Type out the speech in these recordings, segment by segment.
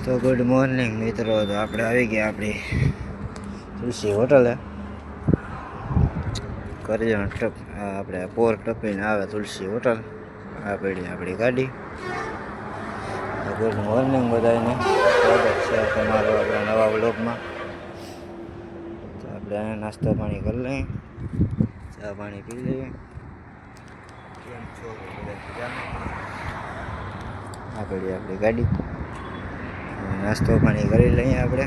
તો good morning મિત્રો. તો આપણે આવી ગયા આપણી તુલસી હોટલે. કરજણ આપણે પોર ટપીને આવે તુલસી હોટલ. આ પડી આપણી ગાડી. ગુડ મોર્નિંગ બધાને, સ્વાગત છે તમારો આપણા નવા વ્લોગમાં. તો આપણે નાસ્તો પાણી કરી લઈએ, ચા પાણી પી લઈએ. કેમ છો બધા? આ પડી આપણી ગાડી. નાસ્તો પાણી કરી લઈએ આપણે.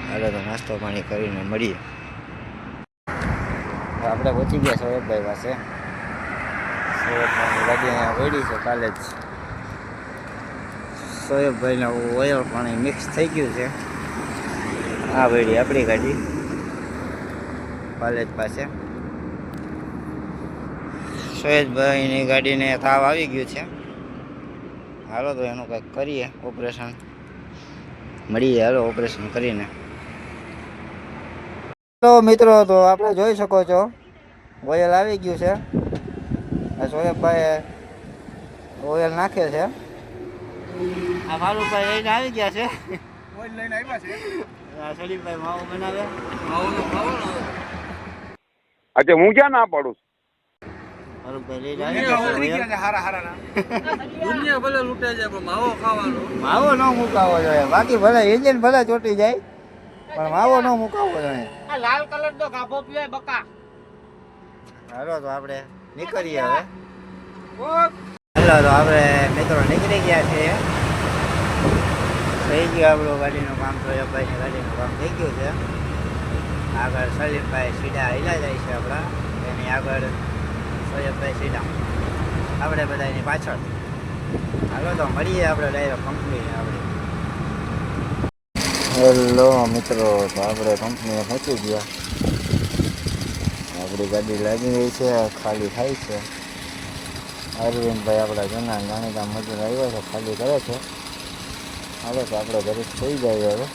હાલો તો નાસ્તો પાણી કરીને મળીએ. આપણે પહોંચી ગયા સોયબભાઈ પાસે. સોયબભાઈની ગાડી અહીંયા પડી છે. કાલે જ સોયબભાઈના ઓઇલ પાણી મિક્સ થઈ ગયું છે. આ પડી આપણી ગાડી કોલેજ પાસે. સોયબભાઈની ગાડીને તાવ આવી ગયું છે. હાલો તો એનું કંઈક કરીએ ઓપરેશન. મળીએ હાલો ઓપરેશન કરીને. તો મિત્રો, તો આપણે જોઈ શકો છો ઓઇલ આવી ગયું છે. આ સોયબભાઈ ઓઇલ નાખે છે. આ મારુભાઈ લઈને આવી ગયા છે. ઓઇલ લઈને આવ્યા છે. આ સલીમભાઈ માવો બનાવે. માવો આજે હું ક્યાં ના પાડું? માવો ન મુકાવો જોઈએ. બાકી ભલે એન્જિન ભલે ચોટી જાય પણ માવો ન મુકાવો જોઈએ. લાલ કલર નો ગાભો પીવાય બકા. હાલો તો આપણે નીકળીએ હવે. હાલો તો આપણે મિત્રો નીકળી ગયા છીએ. થઈ ગયું આપણું ગાડીનું કામ. સોયબભાઈની ગાડીનું કામ થઈ ગયું છે. આગળ સલીમભાઈ સીધા હિલા જાય છે આપણા. એની આગળ સોયબભાઈ સીધા, આપણે બધા એની પાછળ. હાલો તો મળીએ આપણે ડાયરેક્ટ કંપની આપણી. હેલો મિત્રો, તો આપણે કંપનીએ પહોંચી ગયા. આપણી ગાડી લાગી ગઈ છે, ખાલી થાય છે. અરવિંદભાઈ આપણા જૂના જાણીતા મજૂર આવ્યા છે, ખાલી કરે છે. હાલો તો આપણે ઘરે થઈ જાય. હવે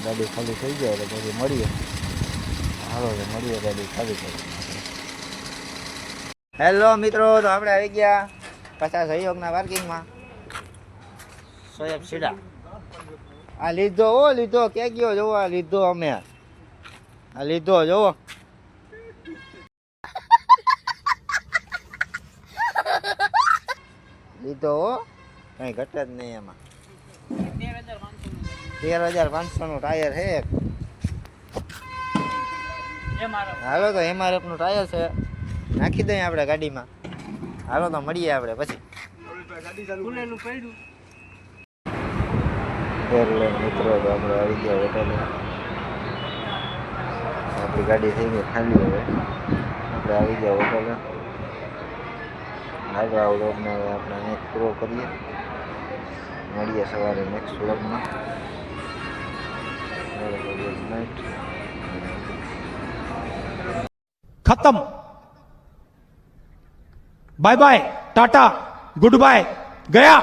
ગાડી ખાલી થઈ જાય એટલે પછી મળીએ. હાલો તો મળીએ ગાડી ખાલી કરી. હેલો મિત્રો, તો આપણે આવી ગયા પાછા સહયોગના પાર્કિંગમાં. સોયબ સીડા આ લીધો લીધો ક્યાં ગયો જોવો. આ લીધો અમે, આ લીધો જોવો. લીધો કઈ ઘટે જ નહીં એમાં. 13,500 નું ટાયર છે. હાલો તો MRF નું ટાયર છે, નાખી દઈએ આપણે ગાડીમાં. હાલો તો મળીએ આપણે પછી. મિત્રો, તો આપણે આવી ગયા હોટલે. આપણી ગાડી થઈ ગઈ ખાલી. હવે આપણે આવી ગયા હોટલે. આગળ વ્લોગને હવે આપણે અહીંયા પૂરો કરીએ. મળીએ સવારે નેક્સ્ટ વ્લોગમાં. Good night. खत्म. Bye bye, tata, good bye, गया.